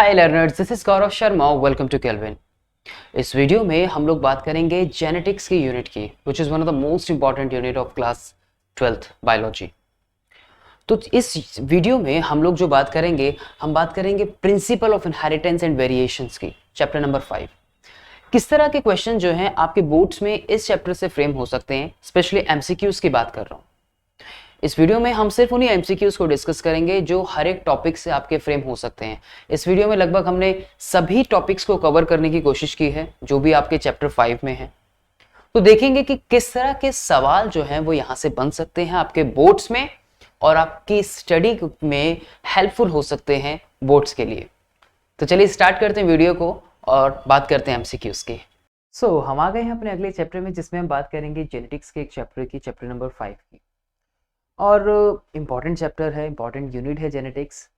Hi learners, this is Gaurav Sharma. Welcome to Kelvin. इस video में हम लोग बात करेंगे जेनेटिक्स की यूनिट की, which is one of the most important unit of class 12th biology. तो इस वीडियो में हम लोग जो बात करेंगे, हम बात करेंगे principal of inheritance and variations की, चैप्टर नंबर 5। किस तरह के क्वेश्चन जो हैं आपके बोर्ड्स में इस चैप्टर से फ्रेम हो सकते हैं, स्पेशली एमसीक्यूज की बात कर रहा हूँ। इस वीडियो में हम सिर्फ उन्हीं एमसीक्यूज को डिस्कस करेंगे जो हर एक टॉपिक से आपके फ्रेम हो सकते हैं। इस वीडियो में लगभग हमने सभी टॉपिक्स को कवर करने की कोशिश की है जो भी आपके चैप्टर 5 में है। तो देखेंगे कि किस तरह के सवाल जो हैं वो यहाँ से बन सकते हैं आपके बोर्ड्स में और आपकी स्टडी में हेल्पफुल हो सकते हैं बोर्ड्स के लिए। तो चलिए स्टार्ट करते हैं वीडियो को और बात करते हैं एमसीक्यूज की। सो हम आ गए हैं अपने अगले चैप्टर में, जिसमें हम बात करेंगे जेनेटिक्स के एक चैप्टर की, चैप्टर नंबर 5 की। और इम्पॉर्टेंट चैप्टर है, इम्पॉर्टेंट यूनिट है जेनेटिक्स।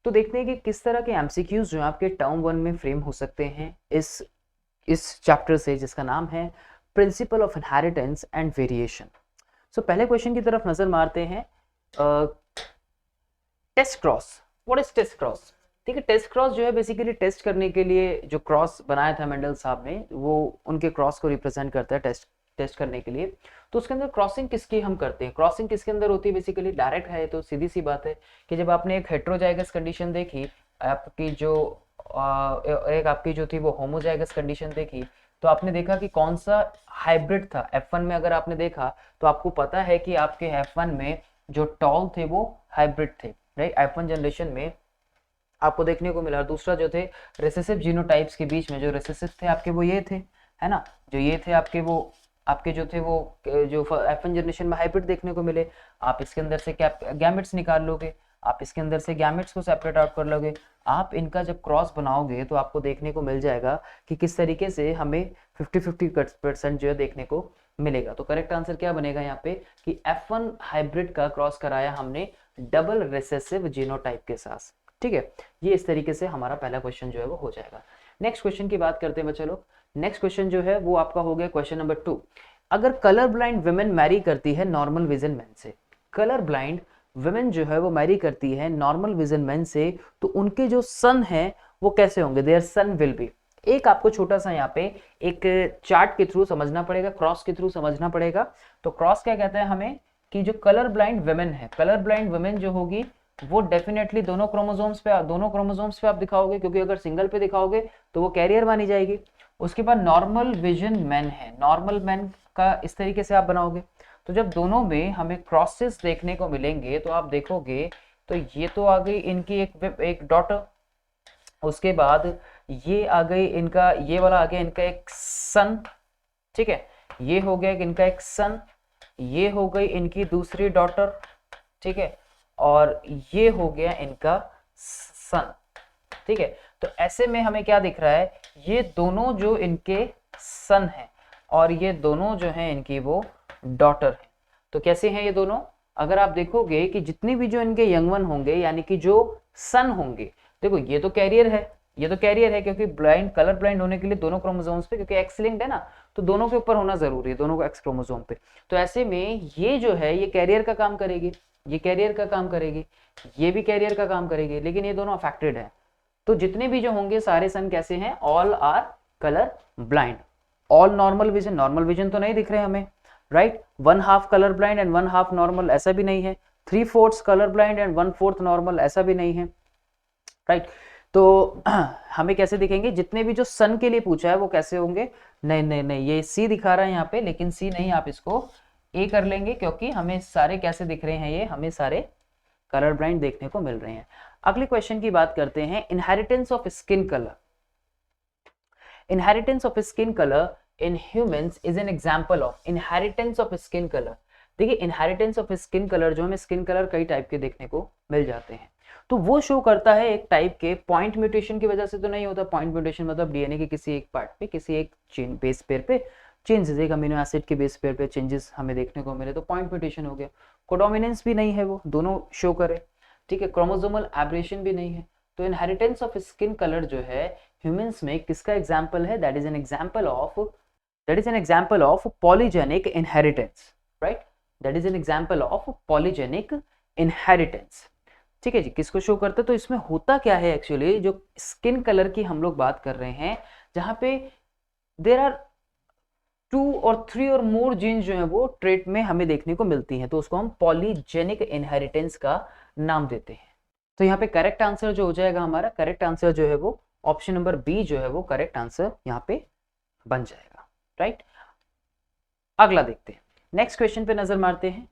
तो देखते हैं कि किस तरह के एमसीक्यूज जो आपके टर्म 1 में फ्रेम हो सकते हैं इस चैप्टर से, जिसका नाम है principle of inheritance and variation. So पहले क्वेश्चन की तरफ नजर मारते हैं। Test cross, what is test cross? ठीक है, टेस्ट क्रॉस जो है बेसिकली टेस्ट करने के लिए जो क्रॉस बनाया था मेंडल साहब ने, वो उनके क्रॉस को रिप्रेजेंट करता है टेस्ट करने के लिए। तो उसके अंदर क्रॉसिंग किसकी हम करते हैं? क्रॉसिंग किसके अंदर होती है? बेसिकली डायरेक्ट है तो सीधी सी बात है कि जब आपने एक हेट्रोजाइगस कंडीशन देखी, आपकी जो थी वो होमोजाइगस कंडीशन देखी, तो आपने देखा कि कौन सा हाइब्रिड था। F1 में अगर आपने देखा तो आपको पता है कि आपके F1 में जो टॉल थे वो हाइब्रिड थे, राइट। F1 जनरेशन में आपको देखने को मिला। दूसरा जो थे रिसेसिव जीनोटाइप्स के बीच में जो रिसेसिव थे आपके वो ये थे, है ना, जो ये थे आपके जो थे वो जो F1 जनरेशन में हाइब्रिड देखने को मिले। आप इसके अंदर से क्या गैमेट्स निकाल लोगे, आप इसके अंदर से गैमेट्स को सेपरेट आउट कर लोगे। आप इनका जब क्रॉस बनाओगे तो आपको देखने को मिल जाएगा कि किस तरीके से हमें 50-50% जो है देखने को मिलेगा। तो करेक्ट आंसर क्या बनेगा यहाँ पे कि F1 हाइब्रिड का क्रॉस कराया हमने डबल रिसेसिव जीनोटाइप के साथ। ठीक है, ये इस तरीके से हमारा पहला क्वेश्चन जो है वो हो जाएगा। नेक्स्ट क्वेश्चन की बात करते हैं बच्चे लोग। नेक्स्ट क्वेश्चन जो है वो आपका हो गया क्वेश्चन नंबर 2। अगर कलर ब्लाइंड वुमेन मैरी करती है नॉर्मल विजन मैन से, कलर ब्लाइंड वुमेन जो है वो मैरी करती है नॉर्मल विजन मैन से, तो उनके जो सन है वो कैसे होंगे? Their son will be. एक आपको छोटा सा यहाँ पे एक चार्ट के थ्रू समझना पड़ेगा, क्रॉस के थ्रू समझना पड़ेगा। तो क्रॉस क्या कहता है हमें कि जो कलर ब्लाइंड वुमेन है, कलर ब्लाइंड वुमेन जो होगी वो डेफिनेटली दोनों क्रोमोसोम्स पे आप दिखाओगे, क्योंकि अगर सिंगल पे दिखाओगे तो वो कैरियर मानी जाएगी। उसके बाद नॉर्मल विजन मैन है, नॉर्मल मैन का इस तरीके से आप बनाओगे। तो जब दोनों में हमें क्रॉसेस देखने को मिलेंगे तो आप देखोगे तो ये तो आ गई इनकी एक डॉटर, उसके बाद ये आ गई इनका, ये वाला आ गया इनका एक सन, ठीक है, ये हो गया इनका एक सन, ये हो गई इनकी दूसरी डॉटर, ठीक है, और ये हो गया इनका सन। ठीक है, तो ऐसे में हमें क्या दिख रहा है, ये दोनों जो इनके सन हैं और ये दोनों जो हैं इनकी वो डॉटर हैं। तो कैसे हैं ये दोनों? अगर आप देखोगे कि जितने भी जो इनके यंग वन होंगे, यानी कि जो सन होंगे, देखो ये तो कैरियर है, ये तो कैरियर है, क्योंकि ब्लाइंड कलर ब्लाइंड होने के लिए दोनों क्रोमोसोम्स पे, क्योंकि एक्स लिंक्ड है ना, तो दोनों के ऊपर होना जरूरी है, दोनों को एक्स क्रोमोसोम पे। तो ऐसे में ये जो है ये कैरियर का काम करेगी, ये कैरियर का काम करेगी, ये भी कैरियर का काम करेगी, लेकिन ये दोनों अफेक्टेड है। तो जितने भी जो होंगे सारे सन कैसे हैं? All are colour blind. All normal vision तो नहीं दिख रहे हमें, right. 1/2 colour blind and 1/2 normal, ऐसा भी नहीं है। 3/4 कलर ब्लाइंड एंड 1/4 नॉर्मल, ऐसा भी नहीं है, राइट। तो हमें कैसे दिखेंगे? जितने भी जो सन के लिए पूछा है वो कैसे होंगे? नहीं, ये सी दिखा रहा है यहाँ पे, लेकिन सी नहीं, आप इसको ए कर लेंगे, क्योंकि हमें सारे कैसे दिख रहे हैं, ये हमें सारे कलर ब्लाइंड देखने को मिल रहे हैं। अगले क्वेश्चन की बात करते हैं, inheritance of skin colour. Inheritance of skin colour in humans is an example of inheritance of skin colour. देखिए, इनहेरिटेंस ऑफ स्किन कलर जो हमें स्किन कलर कई टाइप के देखने को मिल जाते हैं, तो वो शो करता है एक टाइप के पॉइंट म्यूटेशन की वजह से तो नहीं होता। पॉइंट म्यूटेशन मतलब डीएनए के किसी एक पार्ट पे, किसी एक चेन बेस पेयर पे चेंजेस, एक अमीनो एसिड के बेस पेयर पे चेंजेस हमें देखने को मिले तो पॉइंट म्यूटेशन हो गया। कोडोमिनेंस भी नहीं है, वो दोनों शो करे, ठीक है। क्रोमोसोमल एब्रेशन भी नहीं है। तो इनहेरिटेंस ऑफ स्किन कलर जो है ह्यूमंस में किसका एग्जांपल है? That is an example of polygenic inheritance, right. That is an example of polygenic inheritance, ठीक है जी, किसको शो करता है? तो इसमें होता क्या है एक्चुअली, जो स्किन कलर की हम लोग बात कर रहे हैं, जहां पे देर आर 2 और 3 और मोर जीन्स जो है वो ट्रेट में हमें देखने को मिलती हैं, तो उसको हम पॉलीजेनिक इनहेरिटेंस का नाम देते हैं। तो यहाँ पे करेक्ट आंसर जो हो जाएगा हमारा, करेक्ट आंसर जो है वो ऑप्शन नंबर बी जो है वो करेक्ट आंसर यहाँ पे बन जाएगा, राइट। अगला देखते हैं, नेक्स्ट क्वेश्चन पे नजर मारते हैं।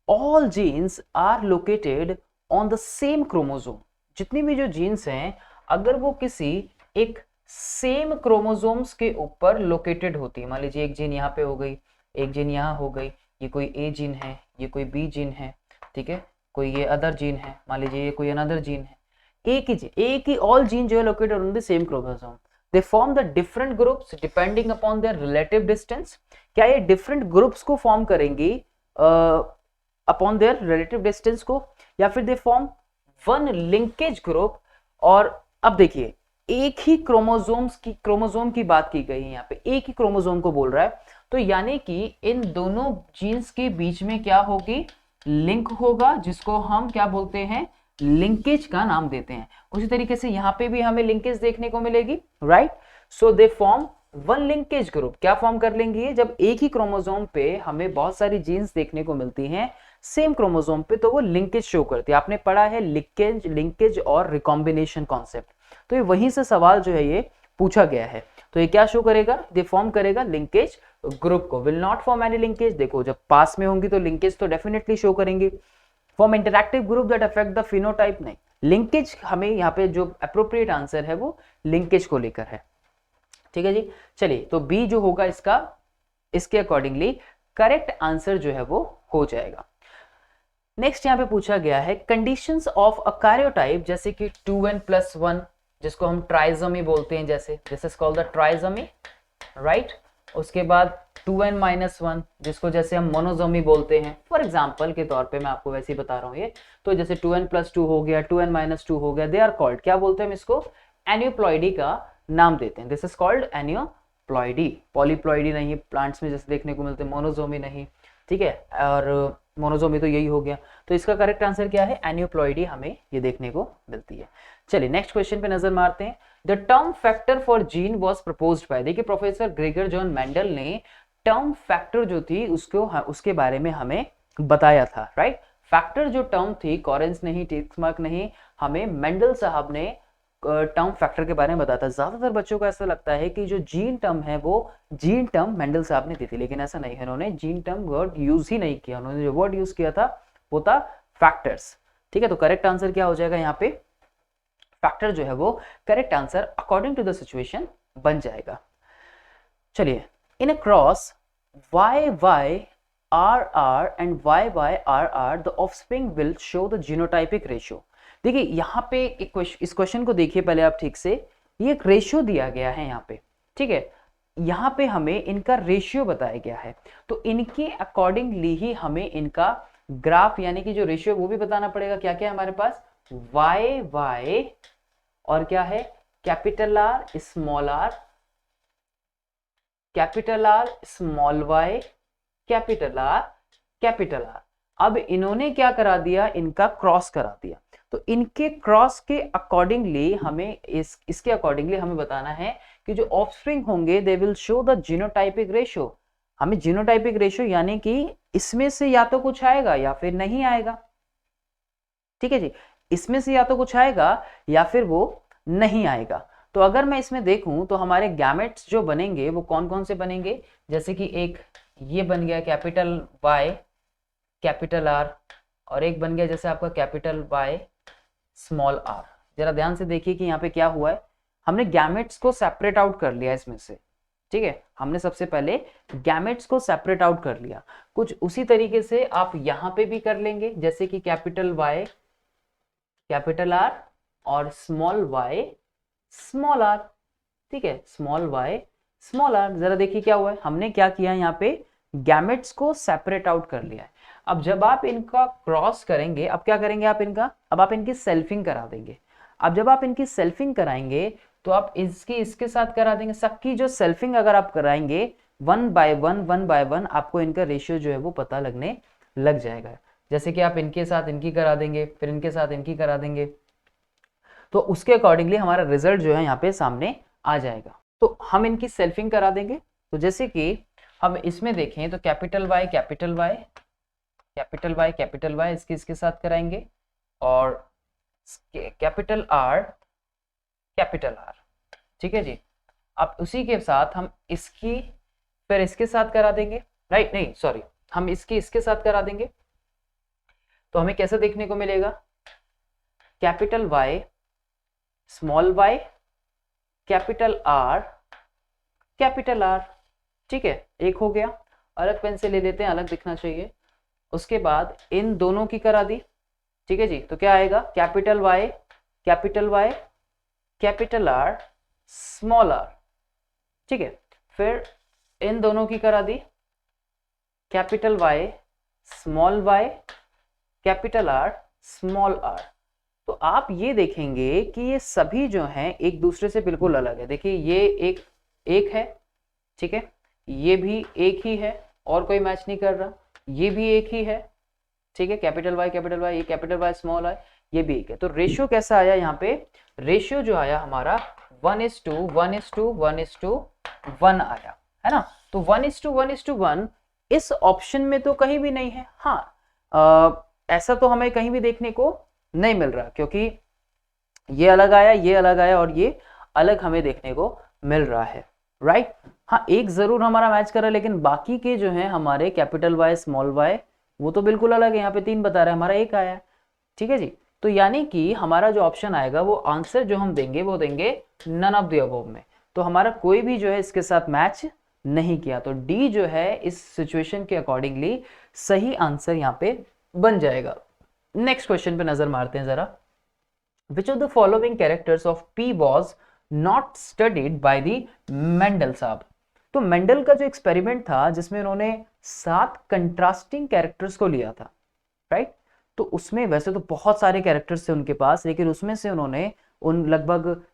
All genes are located on the same chromosome. जितनी भी जो जीन्स हैं, अगर वो किसी एक सेम क्रोमोसोम्स के ऊपर लोकेटेड होती है, मान लीजिए एक जीन यहाँ पे हो गई, एक जीन यहाँ हो गई, ये कोई ए जीन है, ये कोई बी जीन है, ठीक है, कोई ये अदर जीन है, मान लीजिए ये कोई अनदर जीन है, एक ही ऑल जीन जो है located on the same chromosome, they form the different groups depending upon their relative distance. क्या ये डिफरेंट ग्रुप्स को फॉर्म करेंगी अपॉन देयर रिलेटिव डिस्टेंस को, या फिर they form one linkage group? और अब देखिए, एक ही क्रोमोसोम की बात की गई है, यहाँ पे एक ही क्रोमोसोम को बोल रहा है, तो यानी कि इन दोनों जीन्स के बीच में क्या होगी? लिंक होगा, जिसको हम क्या बोलते हैं? लिंकेज का नाम देते हैं। उसी तरीके से यहाँ पे भी हमें लिंकेज देखने को मिलेगी, right. So they form one linkage group. क्या फॉर्म कर लेंगी? जब एक ही क्रोमोसोम पे हमें बहुत सारी जीन्स देखने को मिलती हैं सेम क्रोमोसोम पे, तो वो लिंकेज शो करती है। आपने पढ़ा है लिंकेज और रिकॉम्बिनेशन कॉन्सेप्ट, तो ये वहीं से सवाल जो है ये पूछा गया है। तो ये क्या शो करेगा? दे फॉर्म करेगा लिंकेज ग्रुप को। Will not form any linkage. देखो, जब पास में होंगी तो लिंकेज तो डेफिनेटली शो करेंगे। Form interactive group that affect the phenotype, नहीं। लिंकेज, हमें यहाँ पे जो अप्रोप्रिएट आंसर है वो लिंकेज को लेकर है, ठीक है जी। चलिए, तो बी जो होगा इसका, इसके अकॉर्डिंगली करेक्ट आंसर जो है वो हो जाएगा। नेक्स्ट यहाँ पे पूछा गया है कंडीशंस ऑफ अ कार्योटाइप, जैसे कि 2n+1, जिसको हम ट्राइजोमी बोलते हैं, जैसे this is called the trisomy, right. उसके बाद 2n-1, जिसको जैसे हम मोनोजोमी बोलते हैं। फॉर एग्जांपल के तौर पे मैं आपको वैसे ही बता रहा हूँ ये, तो जैसे 2n+2 हो गया, 2n-2 हो गया, दे आर कॉल्ड, क्या बोलते हैं हम इसको? एन्यूप्लॉइडी का नाम देते हैं। This is called aneuploidy. Polyploidy नहीं, प्लांट्स में जैसे देखने को मिलते हैं, मोनोजोमी नहीं, ठीक है, और मोनोजोमी तो यही हो गया। तो इसका करेक्ट आंसर क्या है? एन्यूप्लॉइडी हमें ये देखने को मिलती है। चलिए नेक्स्ट क्वेश्चन पे नजर मारते हैं। The term factor for gene was proposed by, देखिए प्रोफेसर ग्रेगर जॉन मेंडल ने टर्म फैक्टर जो थी उसके बारे में हमें बताया था, राइट। फैक्टर जो टर्म थी, कॉरेंस नहीं, टिक्समार्क नहीं, हमें मेंडल साहब ने टर्म फैक्टर के बारे में बताया था। ज्यादातर बच्चों को ऐसा लगता है कि जो जीन टर्म है वो जीन टर्म मेंडल साहब ने दी थी, लेकिन ऐसा नहीं है। उन्होंने जीन टर्म वर्ड यूज ही नहीं किया, उन्होंने जो वर्ड यूज किया था वो था फैक्टर्स, ठीक है। तो करेक्ट आंसर क्या हो जाएगा यहाँ पे? फैक्टर जो है वो correct answer according to the situation बन जाएगा। चलिए, in a cross YY-RR and YY-RR the offspring will show the genotypic ratio। देखिए यहाँ पे इस क्वेश्चन को देखिए पहले आप ठीक से, ये एक रेशियो दिया गया है यहाँ पे, ठीक है। यहाँ पे हमें इनका रेशियो बताया गया है, तो इनके अकॉर्डिंगली ही हमें इनका ग्राफ यानी कि जो रेशियो वो भी बताना पड़ेगा। क्या क्या है हमारे पास? YY और क्या है? Capital R small r, capital R small y, capital R capital R। अब इन्होंने क्या करा दिया? इनका क्रॉस करा दिया। तो इनके क्रॉस के अकॉर्डिंगली हमें इसके अकॉर्डिंगली हमें बताना है कि जो ऑफस्प्रिंग होंगे they will show the genotypic ratio. हमें जीनोटाइपिक रेशियो यानी कि इसमें से या तो कुछ आएगा या फिर नहीं आएगा, ठीक है जी। इसमें से या तो कुछ आएगा या फिर वो नहीं आएगा। तो अगर मैं इसमें देखूं तो हमारे गैमेट्स जो बनेंगे वो कौन कौन से बनेंगे? जैसे कि एक ये बन गया कैपिटल Y कैपिटल R, और एक बन गया जैसे आपका कैपिटल Y स्मॉल r। जरा ध्यान से देखिए कि यहाँ पे क्या हुआ है, हमने गैमेट्स को सेपरेट आउट कर लिया इसमें से, ठीक है। हमने सबसे पहले गैमेट्स को सेपरेट आउट कर लिया। कुछ उसी तरीके से आप यहाँ पे भी कर लेंगे, जैसे कि कैपिटल Y कैपिटल R और स्मॉल y स्मॉल r, ठीक है, स्मॉल y स्मॉल r। जरा देखिए क्या हुआ है, हमने क्या किया यहाँ पे? गैमेट्स को सेपरेट आउट कर लिया है। अब जब आप इनका क्रॉस करेंगे, अब क्या करेंगे आप इनका? अब आप इनकी सेल्फिंग करा देंगे। अब जब आप इनकी सेल्फिंग कराएंगे तो आप इसके साथ करा देंगे। सबकी जो सेल्फिंग अगर आप कराएंगे 1 by 1 आपको इनका रेशियो जो है वो पता लगने लग जाएगा। जैसे कि आप इनके साथ इनकी करा देंगे, फिर इनके साथ इनकी करा देंगे, तो उसके अकॉर्डिंगली हमारा रिजल्ट जो है यहाँ पे सामने आ जाएगा। तो हम इनकी सेल्फिंग करा देंगे। तो जैसे कि हम इसमें देखें तो capital Y capital Y capital Y capital Y इसके साथ कराएंगे, और कैपिटल आर कैपिटल आर, ठीक है जी। अब उसी के साथ हम इसकी फिर इसके साथ करा देंगे, राइट, नहीं सॉरी, हम इसके साथ करा देंगे। तो हमें कैसे देखने को मिलेगा, capital Y small Y capital R capital R, ठीक है, एक हो गया। अलग पेन से ले लेते हैं, अलग दिखना चाहिए। उसके बाद इन दोनों की करा दी, ठीक है जी। तो क्या आएगा, capital Y capital R small R, ठीक है। फिर इन दोनों की करा दी, capital Y small Y capital R small R. तो आप ये देखेंगे कि ये सभी जो हैं एक दूसरे से बिल्कुल अलग है। देखिए ये एक है, ठीक है, ये भी एक ही है और कोई मैच नहीं कर रहा, ये भी एक ही है, ठीक है, कैपिटल वाई ये कैपिटल वाई स्मॉल आई, ये भी एक है। तो रेशियो कैसा आया यहाँ पे, रेशियो जो आया हमारा 1:1:1:1 आया, है ना। तो 1:1:1 इस ऑप्शन में तो कहीं भी नहीं है। हाँ, ऐसा तो हमें कहीं भी देखने को नहीं मिल रहा, क्योंकि ये अलग आया, ये अलग आया और ये अलग हमें देखने को मिल रहा है, राइट। हाँ, एक जरूर हमारा मैच कर रहा है, लेकिन बाकी के जो है हमारे कैपिटल वाई स्मॉल वाई वो तो बिल्कुल अलग है। यहाँ पे 3 बता रहा है, हमारा एक आया है, ठीक है जी। तो यानी कि हमारा जो ऑप्शन आएगा वो आंसर जो हम देंगे वो देंगे नन ऑफ द अबव में। तो हमारा कोई भी जो है इसके साथ मैच नहीं किया। तो डी जो है इस सिचुएशन के अकॉर्डिंगली सही आंसर यहाँ पे बन जाएगा। नेक्स्ट क्वेश्चन पे नजर मारते हैं जरा। Which of the following characters of P was not studied by the Mendel साहब। तो मेंडल का जो एक्सपेरिमेंट था जिसमें उन्होंने 7 कंट्रास्टिंग कैरेक्टर्स को लिया था, राइट। तो उसमें वैसे तो बहुत सारे कैरेक्टर्स थे उनके पास, लेकिन उसमें से उन्होंने उन लगभग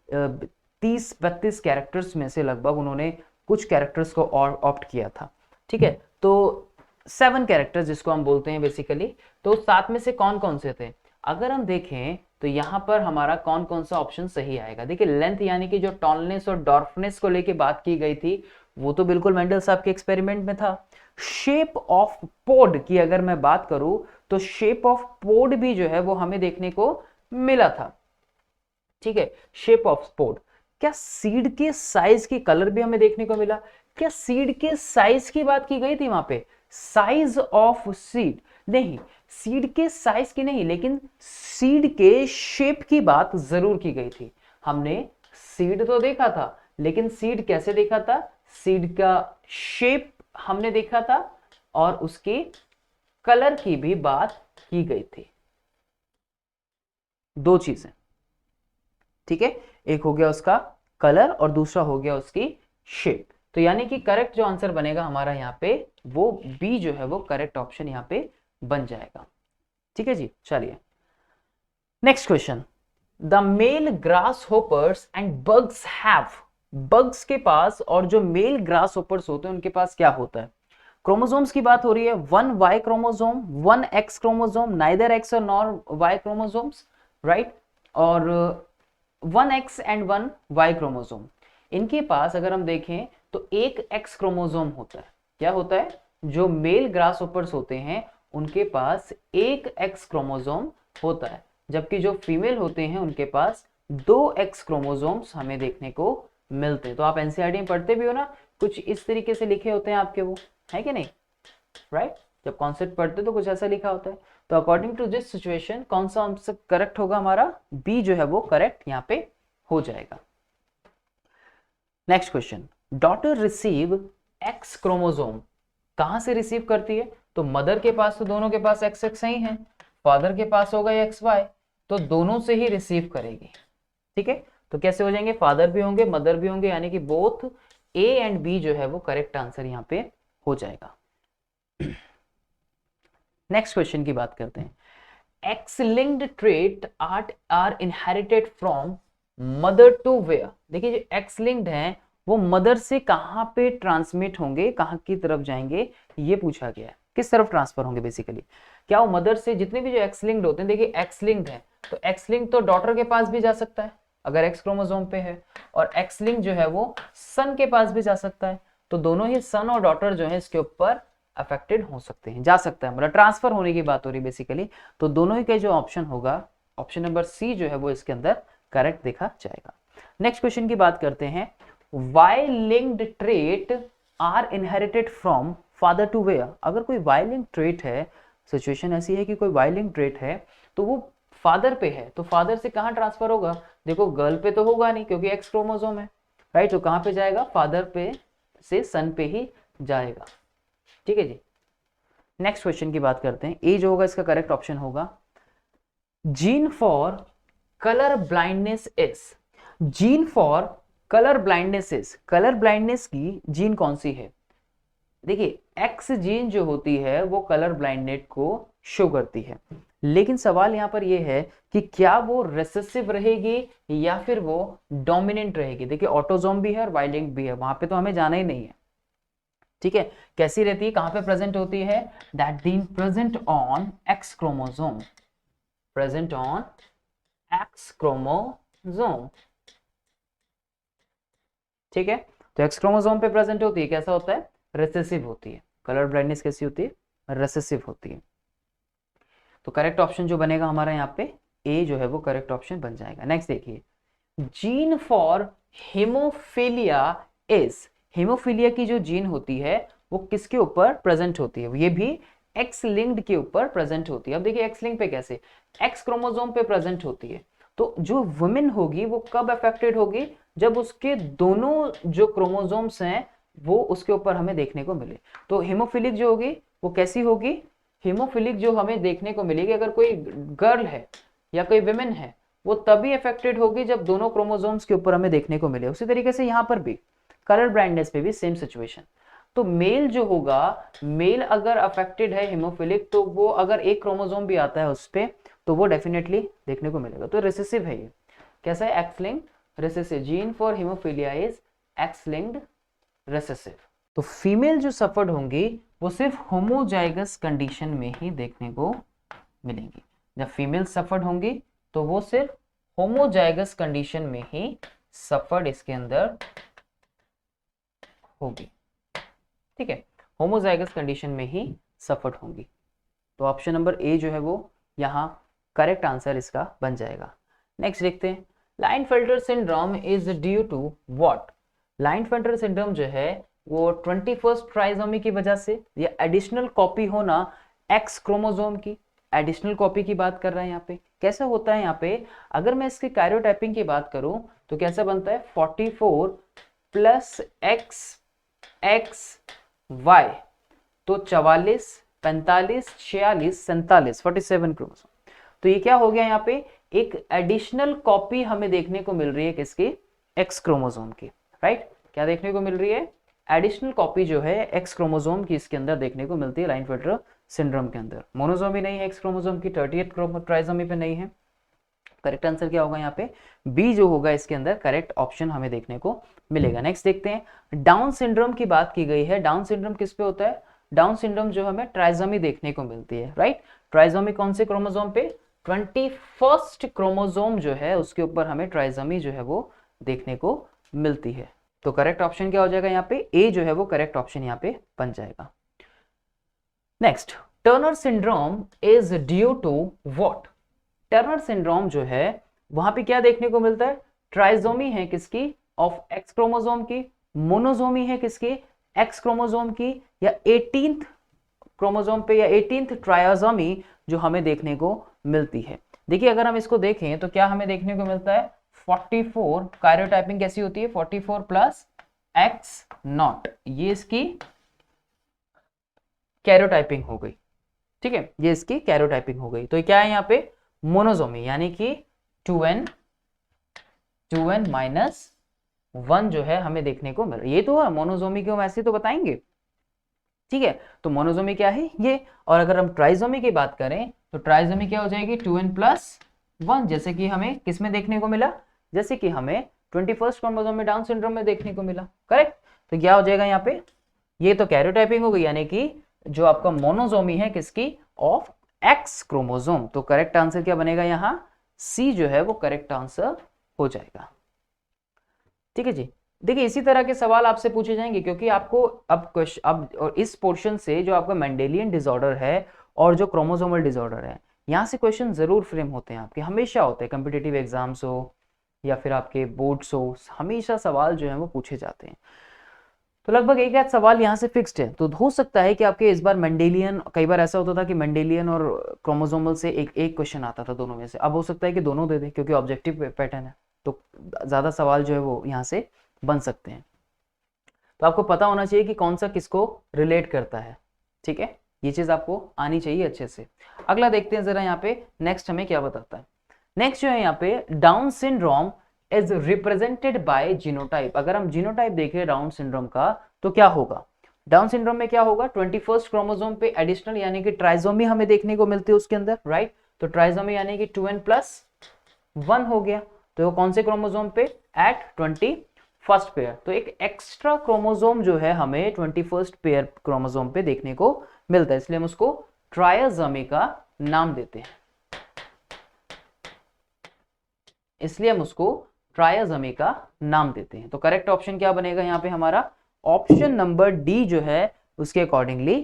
30-32 कैरेक्टर्स में से लगभग उन्होंने कुछ कैरेक्टर्स को और ऑप्ट किया था, ठीक है। तो 7 कैरेक्टर्स जिसको हम बोलते हैं बेसिकली। तो 7 में से कौन कौन से थे, अगर हम देखें तो यहां पर हमारा कौन कौन सा ऑप्शन सही आएगा। देखिए लेंथ यानी कि जो टॉलनेस और डॉर्फनेस को लेके बात की गई थी वो तो बिल्कुल मेंडल साहब के एक्सपेरिमेंट में था। शेप ऑफ पोड की अगर मैं बात करूं तो शेप ऑफ पोड भी जो है वो हमें देखने को मिला था, ठीक है, शेप ऑफ पोड। क्या सीड के साइज की कलर भी हमें देखने को मिला, क्या सीड के साइज की बात की गई थी वहां पे, साइज ऑफ सीड नहीं, सीड के साइज की नहीं, लेकिन सीड के शेप की बात जरूर की गई थी। हमने सीड तो देखा था, लेकिन सीड कैसे देखा था, सीड का शेप हमने देखा था और उसके कलर की भी बात की गई थी। 2 चीजें, ठीक है, एक हो गया उसका कलर और दूसरा हो गया उसकी शेप। तो यानी कि करेक्ट जो आंसर बनेगा हमारा यहाँ पे वो बी जो है वो करेक्ट ऑप्शन यहाँ पे बन जाएगा, ठीक है जी। चलिए next question. The male grasshoppers and bugs have, bugs के पास और जो मेल ग्रास होपर्स होते हैं उनके पास क्या होता है। क्रोमोसोम्स की बात हो रही है, 1 Y chromosome 1 X chromosome, neither X और नॉर Y क्रोमोसोम्स, राइट, और 1 X एंड 1 Y क्रोमोसोम। इनके पास अगर हम देखें तो एक X क्रोमोसोम होता है। क्या होता है, जो मेल ग्रास होपर्स होते हैं उनके पास एक X क्रोमोसोम होता है, जबकि जो फीमेल होते हैं उनके पास 2 X क्रोमोसोम्स हमें देखने को मिलते हैं। तो आप एनसीईआरटी में पढ़ते भी हो ना, कुछ इस तरीके से लिखे होते हैं आपके, वो है कि नहीं, राइट। जब कॉन्सेप्ट पढ़ते तो कुछ ऐसा लिखा होता है। तो अकॉर्डिंग टू दिस सिचुएशन कौन सा आंसर करेक्ट होगा हमारा, बी जो है वो करेक्ट यहाँ पे हो जाएगा। Next question. Daughter receive x chromosome, कहां से रिसीव करती है, तो मदर के पास तो दोनों के पास एक्स एक्स ही है, फादर के पास होगा एक्स वाई, तो दोनों से ही रिसीव करेगी, ठीक है। तो कैसे हो जाएंगे, फादर भी होंगे मदर भी होंगे, यानी कि बोथ ए एंड बी जो है वो करेक्ट आंसर यहाँ पे हो जाएगा। नेक्स्ट क्वेश्चन की बात करते हैं। X linked trait are inherited from mother to where. देखिए जो एक्स लिंक्ड है वो मदर से कहां पे ट्रांसमिट होंगे, कहां की तरफ जाएंगे, ये पूछा गया है, किस तरफ ट्रांसफर होंगे बेसिकली, क्या वो मदर से, जितने भी जो एक्स लिंक्ड होते हैं, देखिए एक्स लिंक्ड है तो एक्स लिंक तो डॉटर के पास भी जा सकता है अगर एक्स क्रोमोसोम पे है, और एक्स लिंक जो है वो सन के पास भी जा सकता है, तो दोनों ही सन और डॉटर जो है इसके ऊपर अफेक्टेड हो सकते हैं, जा सकता है, मतलब ट्रांसफर होने की बात हो रही है बेसिकली। तो दोनों ही का जो ऑप्शन होगा, ऑप्शन नंबर सी जो है वो इसके अंदर करेक्ट देखा जाएगा। नेक्स्ट क्वेश्चन की बात करते हैं, Y linked trait are inherited from father to where. अगर कोई वाई लिंक ट्रेट है, सिचुएशन ऐसी है कि कोई वाई लिंक ट्रेट है तो वो फादर पे है, तो फादर से कहाँ ट्रांसफर होगा, देखो गर्ल पे तो होगा नहीं क्योंकि एक्स क्रोमोसोम है, राइट, तो कहाँ पे जाएगा, फादर पे से सन पे ही जाएगा। ठीक है जी। नेक्स्ट क्वेश्चन की बात करते हैं, ए जो होगा इसका करेक्ट ऑप्शन होगा gene for colour blindness is, gene for colour blindness is, colour blindness की जीन कौन सी है, देखिए एक्स जीन जो होती है वो कलर ब्लाइंडनेस को शो करती है, लेकिन सवाल यहां पर यह है कि क्या वो रिसेसिव रहेगी या फिर वो डोमिनेंट रहेगी। देखिए ऑटोसोम भी है और वाई लिंक्ड भी है, वहां पे तो हमें जाना ही नहीं है, ठीक है, कैसी रहती है, कहां पे प्रेजेंट होती है, that gene present on x chromosome, present on x chromosome, ठीक है, तो एक्स क्रोमोसोम पे प्रेजेंट होती है, कैसा होता है, रिसेसिव होती है, कलर ब्लाइंडनेस कैसी होती है, रिसेसिव होती है। तो करेक्ट ऑप्शन जो बनेगा हमारा यहाँ पे ए जो है वो करेक्ट ऑप्शन बन जाएगा। नेक्स्ट देखिए, gene for haemophilia is, haemophilia की जो जीन होती है वो किसके ऊपर प्रेजेंट होती है, ये भी एक्स लिंक्ड के ऊपर प्रेजेंट होती है। अब देखिए एक्स लिंक पे कैसे, एक्स क्रोमोसोम पे प्रेजेंट होती है, तो जो वुमेन होगी वो कब अफेक्टेड होगी, जब उसके दोनों जो क्रोमोसोम्स हैं वो उसके ऊपर हमें देखने को मिले। तो हेमोफिलिक जो होगी वो कैसी होगी, हेमोफिलिक जो हमें देखने को मिलेगी अगर कोई गर्ल है या कोई विमेन है वो तभी अफेक्टेड होगी जब दोनों क्रोमोसोम्स के ऊपर हमें देखने को मिले। उसी तरीके से यहाँ पर भी कलर ब्लाइंडनेस पे भी सेम सिचुएशन, तो मेल जो होगा, मेल अगर अफेक्टेड है हेमोफिलिक तो वो अगर एक क्रोमोसोम भी आता है उस पर तो वो डेफिनेटली देखने को मिलेगा। तो रिसेसिव है ये, कैसा है, x linked recessive, gene for haemophilia is x linked recessive. तो फीमेल जो सफर्ड होंगी वो सिर्फ होमोजाइगस कंडीशन में ही देखने को मिलेंगी। जब फीमेल सफर्ड होंगी तो वो सिर्फ होमोजाइगस कंडीशन में ही सफर्ड इसके अंदर होगी, ठीक है, होमोजाइगस कंडीशन में ही सफर्ड होंगी। तो ऑप्शन नंबर ए जो है वो यहाँ करेक्ट आंसर इसका बन जाएगा। नेक्स्ट देखते हैं, Klinefelter syndrome is due to what, Klinefelter syndrome जो है वो 21st ट्राइसोमी की वजह से या एडिशनल कॉपी होना एक्स क्रोमोसोम की, एडिशनल कॉपी की बात कर रहे हैं यहाँ पे। कैसा होता है यहाँ पे, अगर मैं इसकी कैरियोटाइपिंग की बात करूं तो कैसा बनता है 44 प्लस एक्स एक्स वाई, तो 44 45 46 47 47 क्रोमोसोम। तो ये क्या हो गया यहाँ पे, एक एडिशनल कॉपी हमें देखने को मिल रही है किसकी, एक्स क्रोमोसोम की, राइट, क्या देखने को मिल रही है, एडिशनल कॉपी जो है एक्स क्रोमोसोम की इसके अंदर देखने को मिलती है लाइनफेल्टर सिंड्रोम के अंदर। मोनोसोमी नहीं है एक्स क्रोमोसोम की, 38 ट्राइसोमी पे नहीं है। करेक्ट आंसर क्या होगा यहाँ पे, बी जो होगा इसके अंदर करेक्ट ऑप्शन हमें देखने को मिलेगा। नेक्स्ट देखते हैं, डाउन सिंड्रोम की बात की गई है, डाउन सिंड्रोम किस पे होता है, डाउन सिंड्रोम जो हमें ट्राइसोमी देखने को मिलती है, राइट, ट्राइसोमी कौन से क्रोमोसोम पे, 21st क्रोमोसोम जो है उसके ऊपर हमें ट्राइसोमी जो है वो देखने को मिलती है। तो करेक्ट ऑप्शन क्या हो जाएगा यहाँ पे, ए जो है वो करेक्ट ऑप्शन यहाँ पे बन जाएगा। Next, Turner syndrome is due to what, Turner syndrome जो है वहां पे क्या देखने को मिलता है, ट्राइसोमी है किसकी, ऑफ एक्स क्रोमोसोम की, मोनोसोमी है किसकी, एक्स क्रोमोसोम की, या 18th क्रोमोसोम पे या 18th ट्राइसोमी जो हमें देखने को मिलती है। देखिए अगर हम इसको देखें तो क्या हमें देखने को मिलता है 44, कैरियोटाइपिंग कैसी होती है 44 प्लस एक्स नॉट, ये इसकी कैरियोटाइपिंग हो गई, ठीक है, ये इसकी कैरियोटाइपिंग हो गई। तो ये क्या है यहाँ पे, मोनोसोमी, यानी कि 2n माइनस 1 जो है हमें देखने को मिल रहा है। ये तो है मोनोसोमी को हम ऐसे तो बताएंगे, ठीक है, तो मोनोसोमी क्या है ये। और अगर हम ट्राइसोमी की बात करें तो ट्राइसोमी क्या हो जाएगी 2n प्लस 1, जैसे कि हमें किस में देखने को मिला, जैसे कि हमें 21st क्रोमोसोम में डाउन सिंड्रोम में देखने को मिला, करेक्ट। तो क्या हो जाएगा यहाँ पे, ये तो कैरियोटाइपिंग हो गई, यानी कि जो आपका मोनोजोमी है किसकी, ऑफ एक्स क्रोमोजोम। तो करेक्ट आंसर क्या बनेगा यहाँ, सी जो है वो करेक्ट आंसर हो जाएगा। ठीक है जी। देखिए इसी तरह के सवाल आपसे पूछे जाएंगे, क्योंकि आपको अब क्वेश्चन अब और इस पोर्शन से जो आपका मेंडेलियन डिसऑर्डर है और जो क्रोमोसोमल डिसऑर्डर है, यहाँ से क्वेश्चन जरूर फ्रेम होते हैं आपके, हमेशा होते हैं, कम्पिटिटिव एग्जाम्स हो या फिर आपके बोर्ड्स हो, हमेशा सवाल जो है वो पूछे जाते हैं। तो लगभग एक आध सवाल यहाँ से फिक्स्ड है। तो हो सकता है कि आपके इस बार मेंडेलियन, कई बार ऐसा होता था कि मेंडेलियन और क्रोमोसोमल से एक एक क्वेश्चन आता था दोनों में से, अब हो सकता है कि दोनों दे दे, क्योंकि ऑब्जेक्टिव पैटर्न है, तो ज़्यादा सवाल जो है वो यहाँ से बन सकते हैं। तो आपको पता होना चाहिए कि कौन सा किसको रिलेट करता है। ठीक है, ये चीज़ आपको आनी चाहिए अच्छे से। अगला देखते हैं ज़रा यहाँ पे नेक्स्ट हमें क्या बताता है। नेक्स्ट जो है यहाँ पे down syndrome is represented by genotype. अगर हम जीनोटाइप देखें डाउन सिंड्रोम का तो क्या होगा, डाउन सिंड्रोम में क्या होगा, 21st क्रोमोसोम पे एडिशनल यानी कि ट्राइजोमी हमें देखने को मिलती है उसके अंदर, राइट। तो ट्राइजोमी यानी कि 2n+1 हो गया, तो कौन से क्रोमोसोम पे, एट 21st पेयर। तो एक एक्स्ट्रा क्रोमोसोम जो है हमें 21st पेयर क्रोमोसोम पे देखने को मिलता है, इसलिए हम उसको ट्राइजोमी का नाम देते हैं, इसलिए हम उसको ट्राइजोमी का नाम देते हैं। तो करेक्ट ऑप्शन क्या बनेगा यहाँ पे हमारा, ऑप्शन नंबर डी जो है उसके अकॉर्डिंगली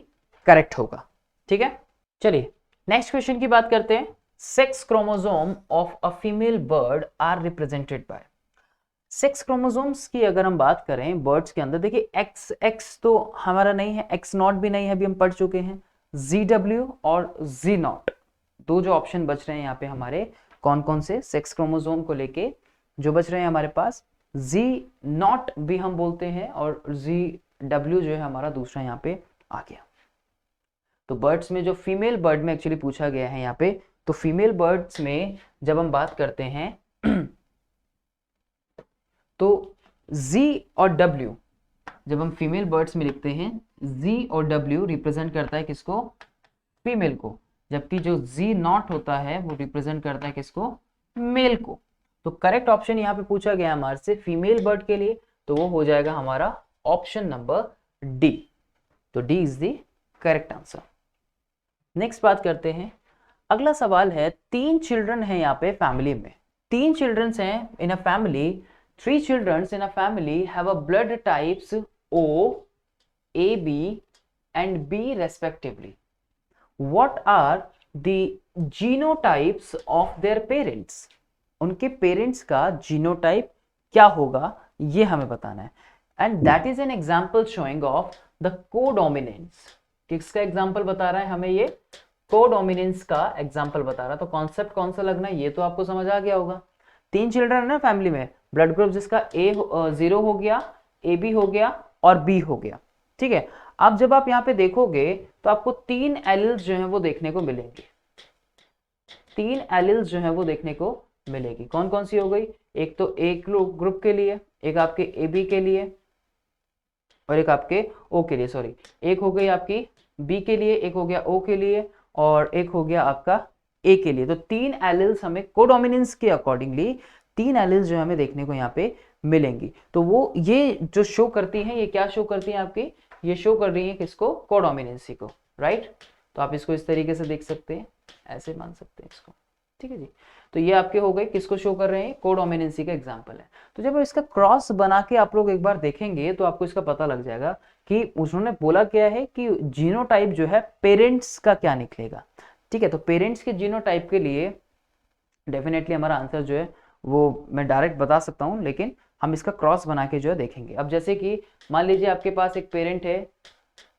करेक्ट होगा। ठीक है, चलिए नेक्स्ट क्वेश्चन की बात करते हैं। Sex chromosome of a female bird are represented by. Sex chromosomes की अगर हम बात करें बर्ड्स के अंदर, देखिए एक्स एक्स तो हमारा नहीं है, एक्स नॉट भी नहीं है, अभी हम पढ़ चुके हैं। ZW और Z0 दो जो ऑप्शन बच रहे हैं यहाँ पे हमारे, कौन कौन से सेक्स क्रोमोसोम को लेके जो बच रहे हैं हमारे पास, Z0 भी हम बोलते हैं और ZW जो है हमारा दूसरा यहाँ पे आ गया। तो बर्ड्स में जो फीमेल बर्ड में एक्चुअली पूछा गया है यहाँ पे, तो फीमेल बर्ड्स में जब हम बात करते हैं तो Z और W, जब हम फीमेल बर्ड्स में लिखते हैं Z और W रिप्रेजेंट करता है किसको, फीमेल को, जबकि जो Z0 होता है वो रिप्रेजेंट करता है किसको, मेल को। तो करेक्ट ऑप्शन यहाँ पे पूछा गया हमारे से फीमेल बर्ड के लिए, तो वो हो जाएगा हमारा ऑप्शन नंबर डी। तो D is the correct answer. Next बात करते हैं, अगला सवाल है, 3 चिल्ड्रन है यहाँ पे फैमिली में, 3 चिल्ड्रंस हैं in a family, 3 childrens in a family have a blood types O, AB and B respectively. What are the genotypes of their parents? उनके पेरेंट्स का जीनोटाइप क्या होगा ये हमें बताना है, and that is an example showing off the codominance. किसका example बता रहा है हमें, ये कोडोमिनेंस का एग्जाम्पल बता रहा है। तो कॉन्सेप्ट कौन सा लगना है ये तो आपको समझ आ गया होगा। 3 चिल्ड्रन है ना फैमिली में, ब्लड ग्रुप जिसका A0 हो गया, AB हो गया और B हो गया। ठीक है, अब जब आप यहाँ पे देखोगे तो आपको 3 एलिल्स जो है वो देखने को मिलेंगे, 3 एलिल्स जो है वो देखने को मिलेगी। कौन कौन सी हो गई, एक तो ए ग्रुप के लिए, एक आपके AB के लिए और एक आपके O के लिए, सॉरी एक हो गई आपकी B के लिए, एक हो गया O के लिए और एक हो गया आपका A के लिए। तो 3 एलिल्स हमें कोडोमिनेंस के अकॉर्डिंगली 3 एलिल्स जो हमें देखने को यहाँ पे मिलेंगी। तो वो ये जो शो करती हैं, ये क्या शो करती हैं आपकी, ये शो कर रही है किसको, कोडोमिनेंसी को, राइट। तो आप इसको इस तरीके से देख सकते हैं, ऐसे मान सकते हैं इसको। ठीक है जी, तो ये आपके हो गए किसको शो कर रहे हैं, कोडोमिनेंसी का एग्जांपल है। तो जब इसका क्रॉस बना के आप लोग एक बार देखेंगे तो आपको इसका पता लग जाएगा कि उन्होंने बोला क्या है कि जीनोटाइप जो है पेरेंट्स का क्या निकलेगा। ठीक है, तो पेरेंट्स के जीनोटाइप के लिए डेफिनेटली हमारा आंसर जो है वो मैं डायरेक्ट बता सकता हूँ, लेकिन हम इसका क्रॉस बना के जो है देखेंगे। अब जैसे कि मान लीजिए आपके पास एक पेरेंट है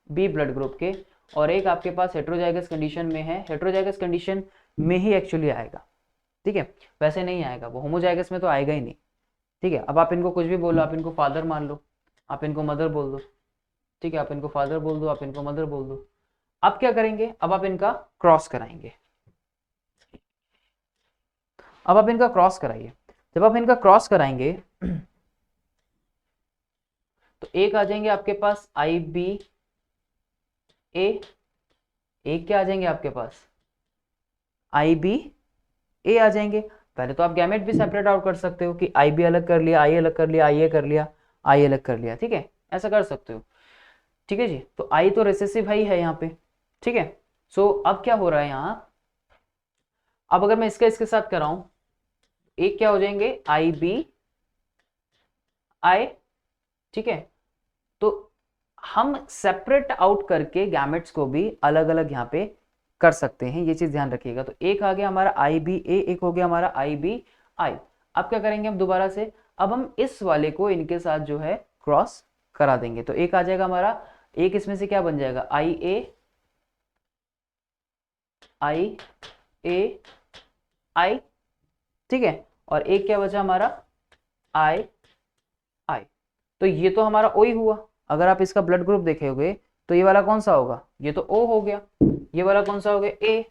बी ब्लड ग्रुप के और एक आपके पास हेट्रोजाइगस कंडीशन में है, हेट्रोजाइगस कंडीशन में ही एक्चुअली आएगा। ठीक है, वैसे नहीं आएगा, वो होमोजाइगस में तो आएगा ही नहीं। ठीक है, अब आप इनको कुछ भी बोलो, आप इनको फादर मान लो, आप इनको मदर बोल दो। ठीक है, आप इनको फादर बोल दो, आप इनको मदर बोल दो। अब क्या करेंगे, अब आप इनका क्रॉस कराएंगे, अब आप इनका क्रॉस कराइए। जब आप इनका क्रॉस कराएंगे तो एक आ जाएंगे आपके पास IBA, एक क्या आ जाएंगे आपके पास IBA आ जाएंगे। पहले तो आप गैमेट भी सेपरेट आउट कर सकते हो कि IB अलग कर लिया, I अलग कर लिया, IA कर लिया, I अलग कर लिया। ठीक है, ऐसा कर सकते हो। ठीक है जी। तो आई तो रिसेसिव ही है यहाँ पे, ठीक है। सो अब क्या हो रहा है यहाँ, अब अगर मैं इसका इसके साथ कराऊं, एक क्या हो जाएंगे आई बी आई, ठीक है। तो हम सेपरेट आउट करके गैमेट्स को भी अलग अलग यहाँ पे कर सकते हैं, ये चीज ध्यान रखिएगा। तो एक आ गया हमारा आई बी ए, एक हो गया हमारा आई बी आई। अब क्या करेंगे हम दोबारा से, अब हम इस वाले को इनके साथ जो है क्रॉस करा देंगे। तो एक आ जाएगा हमारा, एक इसमें से क्या बन जाएगा आई ए आई ए आई, ठीक है। और एक क्या बचा हमारा आई आई। तो ये तो हमारा ओ ही हुआ। अगर आप इसका ब्लड ग्रुप देखेंगे तो ये वाला कौन सा होगा, ये तो ओ हो गया। ये वाला कौन सा हो गया ए,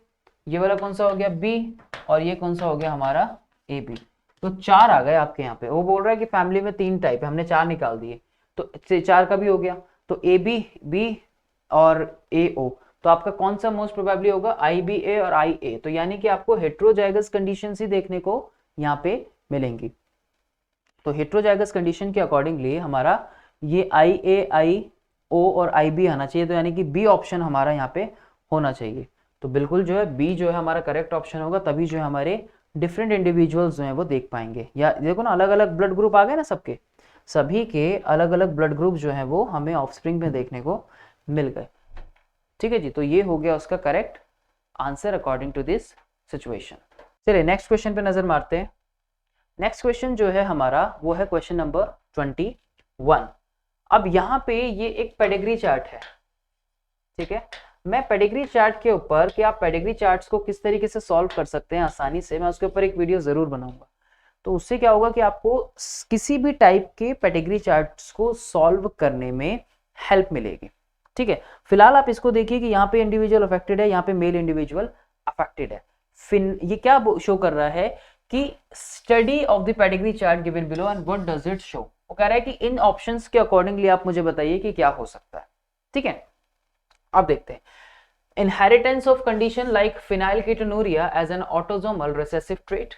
ये वाला कौन सा हो गया बी, और ये कौन सा हो गया हमारा ए बी। तो चार आ गए आपके यहाँ पे। वो बोल रहा है कि फैमिली में 3 टाइप है, हमने 4 निकाल दिए, तो 4 का भी हो गया। तो ए बी बी और ए ओ, तो आपका कौन सा मोस्ट प्रोबेबली होगा आई बी ए और आई ए। तो यानी कि आपको हेट्रोजाइगस कंडीशन ही देखने को यहाँ पे मिलेंगी। तो हेट्रोजाइगस कंडीशन के अकॉर्डिंगली हमारा ये आई ए आई ओ और आई बी आना चाहिए। तो यानी कि बी ऑप्शन हमारा यहाँ पे होना चाहिए। तो बिल्कुल जो है बी जो है हमारा करेक्ट ऑप्शन होगा, तभी जो है हमारे डिफरेंट इंडिविजुअल्स जो है वो देख पाएंगे। या देखो ना अलग अलग ब्लड ग्रुप आ गए ना सबके, सभी के अलग अलग ब्लड ग्रुप जो है वो हमें ऑफस्प्रिंग में देखने को मिल गए, ठीक है जी। तो ये हो गया उसका correct answer according to this situation. चलिए नेक्स्ट क्वेश्चन पे नजर मारते हैं। नेक्स्ट क्वेश्चन जो है हमारा वो है क्वेश्चन नंबर 21। अब यहाँ पे ये एक पेडिग्री चार्ट है, ठीक है। मैं पेडिग्री चार्ट के ऊपर कि आप पेडिग्री चार्ट्स को किस तरीके से सॉल्व कर सकते हैं आसानी से, मैं उसके ऊपर एक वीडियो जरूर बनाऊंगा। तो उससे क्या होगा कि आपको किसी भी टाइप के पेडिग्री चार्ट्स को सॉल्व करने में हेल्प मिलेगी, ठीक है। फिलहाल आप इसको देखिए कि यहाँ पे इंडिविजुअल अफेक्टेड है, यहाँ पे मेल इंडिविजुअल अफेक्टेड है। ये क्या शो कर रहा है कि study of the pedigree chart given below and what does it show. वो कह रहा है कि इन ऑप्शंस के अकॉर्डिंगली आप मुझे बताइए कि क्या हो सकता है, ठीक है। अब देखते हैं, inheritance of condition like phenylketonuria as an autosomal recessive trait,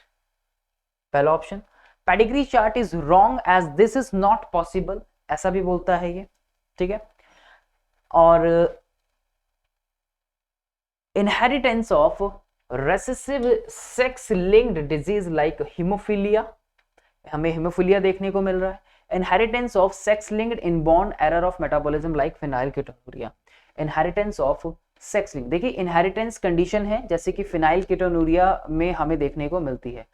पहला option. Pedigree chart is wrong as this is not possible, ऐसा भी बोलता है ये, ठीक है। और inheritance of recessive sex linked disease like haemophilia, हमें हीमोफीलिया देखने को मिल रहा है। Inheritance of sex linked inborn error of metabolism like phenylketonuria. Inheritance of sex link, देखिए इनहेरिटेंस कंडीशन है जैसे कि फिनाइलकेटोनुरिया में हमें देखने को मिलती है।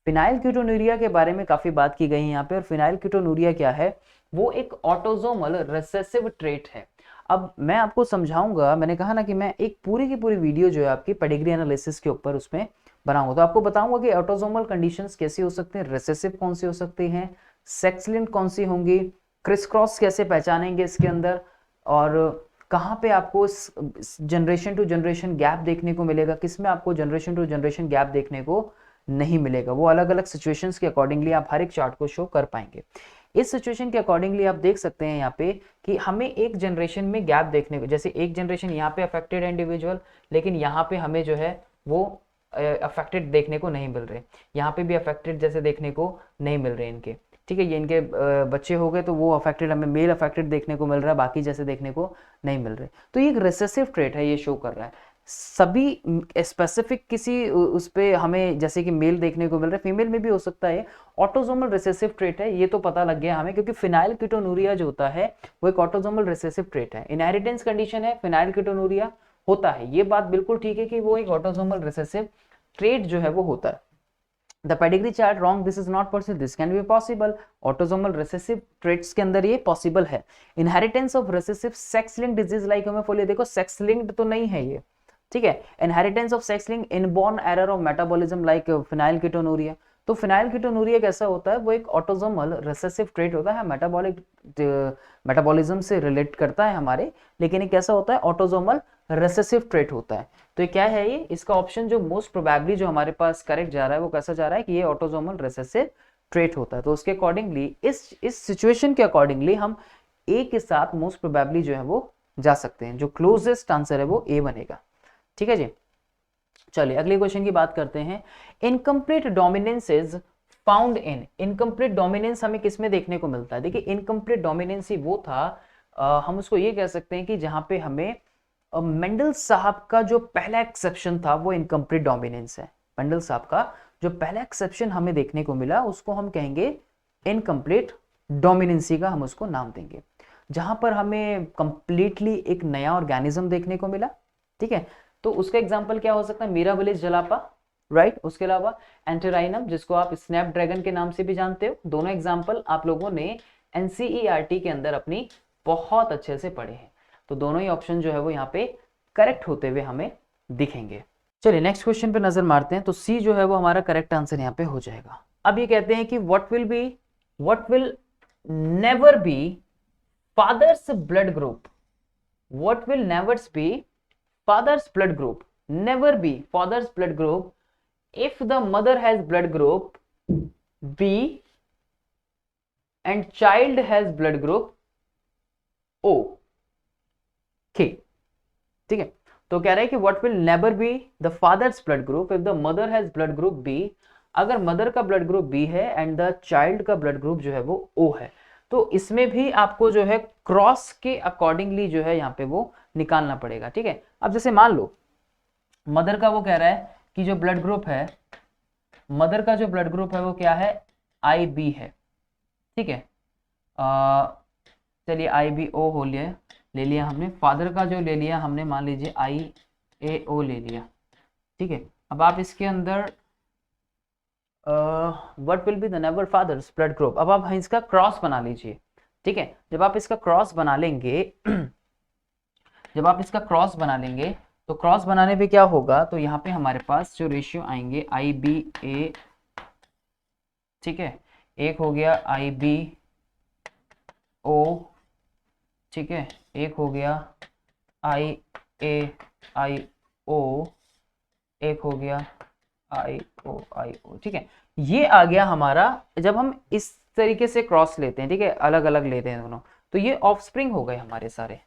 फिनाइलकेटोनुरिया के बारे में काफी बात की गई है यहाँ पे। और फिनाइलकेटोनुरिया क्या है, वो एक ऑटोसोमल रिसेसिव ट्रेट है। अब मैं आपको समझाऊंगा, मैंने कहा ना कि मैं एक पूरी की पूरी वीडियो जो है आपकी पेडिग्री एनालिसिस के ऊपर उसमें बनाऊंगा। तो आपको बताऊंगा कि ऑटोसोमल कंडीशंस कैसे हो सकते हैं, रिसेसिव कौन सी हो सकती हैं, सेक्स लिंक्ड कौन सी होंगी, क्रिस क्रॉस कैसे पहचानेंगे इसके अंदर, और कहाँ पे आपको जनरेशन टू जनरेशन गैप देखने को मिलेगा, किसमें आपको जनरेशन टू जनरेशन गैप देखने को नहीं मिलेगा। वो अलग अलग सिचुएशंस के अकॉर्डिंगली आप हर एक चार्ट को शो कर पाएंगे। इस सिचुएशन के अकॉर्डिंगली आप देख सकते हैं यहाँ पे कि हमें एक जनरेशन में गैप देखने को, जैसे एक जनरेशन यहाँ पे अफेक्टेड है इंडिविजुअल, लेकिन यहाँ पे हमें जो है वो अफेक्टेड देखने को नहीं मिल रहे, यहाँ पे भी अफेक्टेड जैसे देखने को नहीं मिल रहे इनके, ठीक है। ये इनके बच्चे हो गए तो वो अफेक्टेड, हमें मेल अफेक्टेड देखने को मिल रहा है, बाकी जैसे देखने को नहीं मिल रहे। तो ये एक रिसेसिव ट्रेट है, ये शो कर रहा है। सभी स्पेसिफिक किसी उस पे हमें जैसे कि मेल देखने को मिल रहा है, फीमेल में भी हो सकता है। ऑटोसोमल रिसेसिव ट्रेट है, ये तो पता लग गया हमें, क्योंकि फिनाइलकेटोनुरिया जो होता है वो एक ऑटोसोमल रिसेसिव ट्रेट है। इनहेरिटेंस कंडीशन है, फिनाइलकेटोनुरिया होता है, ये बात बिल्कुल ठीक है कि वो एक ऑटोसोमल रिसेसिव ट्रेट जो है वो होता है। The pedigree chart wrong, this is not possible, this can be possible। autosomal recessive traits के अंदर ये possible है। inheritance of recessive sex linked disease like haemophilia, देखो sex linked तो नहीं है ये, ठीक है। inheritance of sex linked inborn error of metabolism like phenylketonuria। तो फिनाइलकेटोनुरिया कैसा होता है, वो एक ऑटोसोमल रिसेसिव ट्रेट होता है, मेटाबॉलिज्म से रिलेट करता है हमारे, लेकिन ये कैसा होता है, ऑटोसोमल रिसेसिव ट्रेट होता है। तो ये क्या है, ये इसका ऑप्शन जो मोस्ट प्रोबेबली जो हमारे पास करेक्ट जा रहा है वो कैसा जा रहा है कि ये ऑटोसोमल रिसेसिव ट्रेट होता है। तो उसके अकॉर्डिंगली इस सिचुएशन के अकॉर्डिंगली हम ए के साथ मोस्ट प्रोबेबली जो है वो जा सकते हैं। जो क्लोजेस्ट आंसर है वो ए बनेगा, ठीक है जी। चलिए अगले क्वेश्चन की बात करते हैं। Incomplete dominance is found in, incomplete dominance हमें किसमें देखने को मिलता है। देखिए इनकम्प्लीट डोमिनेंस ही वो था हम उसको ये कह सकते हैं कि जहाँ पे हमें मेंडल साहब का जो पहला एक्सेप्शन था वो इनकम्प्लीट डोमिनेंस है। मेंडल साहब का जो पहला एक्सेप्शन हमें देखने को मिला उसको हम कहेंगे इनकम्प्लीट डोमिनेंसी का हम उसको नाम देंगे, जहां पर हमें कंप्लीटली एक नया ऑर्गेनिज्म देखने को मिला। ठीक है, तो उसका एग्जांपल क्या हो सकता है, मिराबिलिस जलापा, राइट। उसके अलावा एंटेराइनम, जिसको आप स्नैपड्रैगन के नाम से भी जानते हो। दोनों एग्जांपल आप लोगों ने एनसीईआरटी के अंदर अपनी बहुत अच्छे से पढ़े हैं, तो दोनों ही ऑप्शन जो है वो यहाँ पे करेक्ट होते हुए हमें दिखेंगे। चलिए नेक्स्ट क्वेश्चन पे नजर मारते हैं। तो सी जो है वो हमारा करेक्ट आंसर यहाँ पे हो जाएगा। अब ये कहते हैं कि what will never be father's blood group, what will nevers be father's blood group, never be father's blood group if the mother has blood group B and child has blood group O। ठीक है, तो कह रहा है कि what will never be the father's blood group if the mother has blood group B, अगर mother का blood group B है एंड द चाइल्ड का ब्लड ग्रुप जो है वो ओ है, तो इसमें भी आपको जो है क्रॉस के अकॉर्डिंगली जो है यहाँ पे वो निकालना पड़ेगा। ठीक है, अब जैसे मान लो मदर का वो कह रहा है कि जो ब्लड ग्रुप है, मदर का जो ब्लड ग्रुप है वो क्या है, आई बी है। ठीक है, चलिए आई बी ओ हो लिया, ले लिया हमने। फादर का जो ले लिया हमने, मान लीजिए आई ए ओ ले लिया। ठीक है, अब आप इसके अंदर what will be the never father's blood group, अब आप इसका क्रॉस बना लीजिए। ठीक है, जब आप इसका क्रॉस बना लेंगे जब आप इसका क्रॉस बना लेंगे तो क्रॉस बनाने पे क्या होगा, तो यहाँ पे हमारे पास जो रेशियो आएंगे आई बी ए, ठीक है, एक हो गया आई बी ओ, ठीक है, एक हो गया आई ए आई ओ, एक हो गया आई ओ आई ओ। ठीक है, ये आ गया हमारा, जब हम इस तरीके से क्रॉस लेते हैं, ठीक है, अलग अलग लेते हैं दोनों, तो ये ऑफस्प्रिंग हो गए हमारे सारे।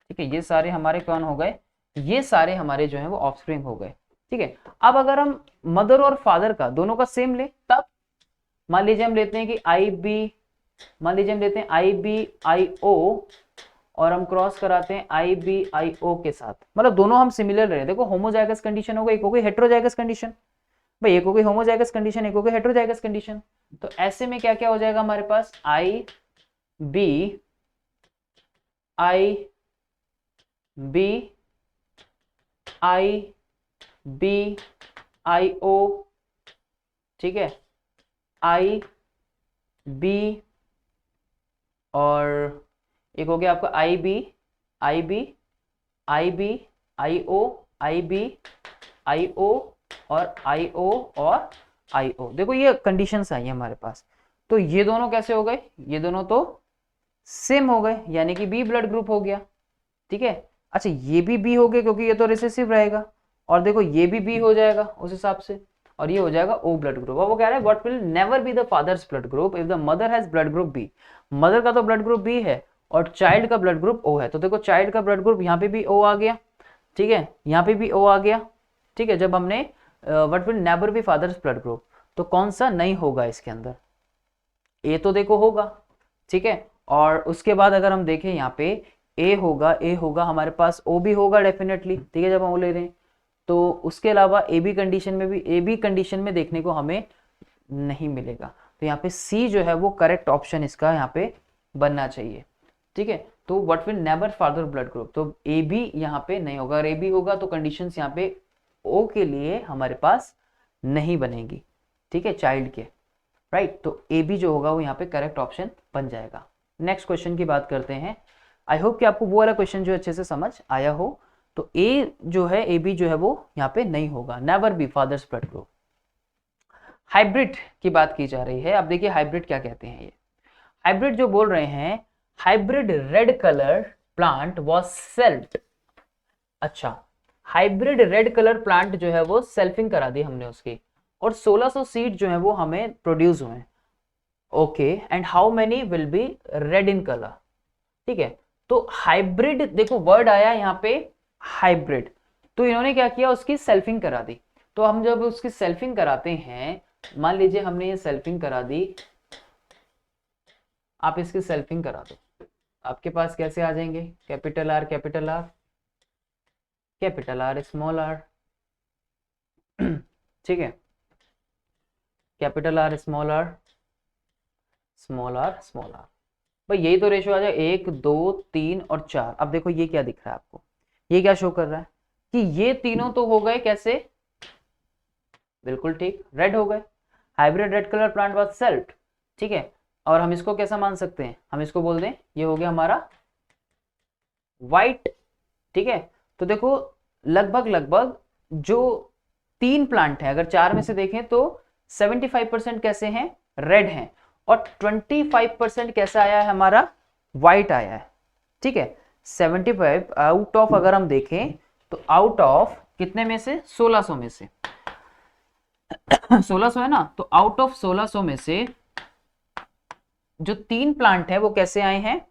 ठीक है, ये सारे हमारे कौन हो गए, ये सारे हमारे जो है वो ऑफस्प्रिंग हो गए। ठीक है, अब अगर हम मदर और फादर का दोनों का सेम ले, तब मान लीजिए हम लेते हैं कि आई बी, मान लीजिए हम लेते हैं आई बी आई ओ और हम क्रॉस कराते हैं आई बी आई ओ के साथ, मतलब दोनों हम सिमिलर रहे। देखो होमोजाइगस कंडीशन हो गई, एक हो गई हेटेरोजाइगस कंडीशन, भाई एक हो गई होमोजाइगस कंडीशन, एक हो गई हेटेरोजाइगस कंडीशन। तो ऐसे में क्या क्या हो जाएगा हमारे पास, I B I B I B I O, ठीक है, आई बी, और एक हो गया आपका I B I B I B I O I B I O और आई ओ और आई ओ। देखो ये कंडीशंस आई है हमारे पास, तो ये दोनों कैसे हो गए, ये दोनों तो सेम हो गए, यानी कि बी ब्लड ग्रुप हो गया। ठीक है, अच्छा ये भी बी हो गया क्योंकि ये तो रिसेसिव रहेगा, और देखो ये भी बी हो जाएगा उस हिसाब से, और ये हो जाएगा ओ ब्लड ग्रुप। अब वो कह रहा है what will never be the father's blood group if the mother has blood group B, mother का तो ब्लड ग्रुप बी है और चाइल्ड का ब्लड ग्रुप ओ है, तो देखो चाइल्ड का ब्लड ग्रुप यहाँ पे भी ओ आ गया। ठीक है, यहाँ पे भी ओ आ गया। ठीक है, जब हमने what will never be father's blood group, तो कौन सा नहीं होगा इसके अंदर, ए तो देखो होगा। ठीक है, और उसके बाद अगर हम देखें यहाँ पे ए होगा हमारे पास, ओ भी होगा डेफिनेटली। ठीक है, जब हम ले रहे हैं तो उसके अलावा ए बी कंडीशन में भी, ए बी कंडीशन में देखने को हमें नहीं मिलेगा, तो यहाँ पे सी जो है वो करेक्ट ऑप्शन इसका यहाँ पे बनना चाहिए। ठीक है, तो what will never father blood group, तो ए बी यहाँ पे नहीं होगा, अगर ए बी होगा तो कंडीशंस यहाँ पे ओ के लिए हमारे पास नहीं बनेगी। ठीक है, चाइल्ड के, राइट, तो ए बी जो होगा वो यहाँ पे करेक्ट ऑप्शन बन जाएगा। नेक्स्ट क्वेश्चन की बात करते हैं। आई होप कि आपको वो वाला क्वेश्चन जो अच्छे से समझ आया हो। तो ए जो है, ए बी जो है वो यहाँ पे नहीं होगा, never be father's blood group. Hybrid की बात की जा रही है। अब देखिए हाइब्रिड क्या कहते हैं, ये हाइब्रिड जो बोल रहे हैं, hybrid red colour plant was selfed. अच्छा, हाइब्रिड रेड कलर प्लांट जो है वो सेल्फिंग करा दी हमने उसकी, और 1600 सीड जो है वो हमें प्रोड्यूस हुए। Okay, and how many will be red in colour. ठीक है, तो हाइब्रिड, देखो वर्ड आया यहाँ पे हाइब्रिड, तो इन्होंने क्या किया, उसकी सेल्फिंग करा दी। तो हम जब उसकी सेल्फिंग कराते हैं, मान लीजिए हमने ये सेल्फिंग करा दी, आप इसकी सेल्फिंग करा दो। आपके पास कैसे आ जाएंगे, capital R capital R, capital R small R, ठीक है, capital R small R, small R small R. भाई यही तो रेशियो आ जाए, 1 2 3 और 4। अब देखो ये क्या दिख रहा है आपको, ये क्या शो कर रहा है कि ये तीनों तो हो गए कैसे, बिल्कुल ठीक, रेड हो गए। Hybrid red colour plant was self, ठीक है। और हम इसको कैसा मान सकते हैं, हम इसको बोल दें ये हो गया हमारा व्हाइट, ठीक है। तो देखो लगभग लगभग जो 3 प्लांट है, अगर 4 में से देखें तो 75% कैसे हैं, रेड हैं, और 25% कैसा आया है हमारा, व्हाइट आया है, ठीक है। 75 आउट ऑफ, अगर हम देखें तो आउट ऑफ कितने में से, 1600 में से 1600 है ना, तो आउट ऑफ 1600 में से जो 3 प्लांट है वो कैसे आए हैं,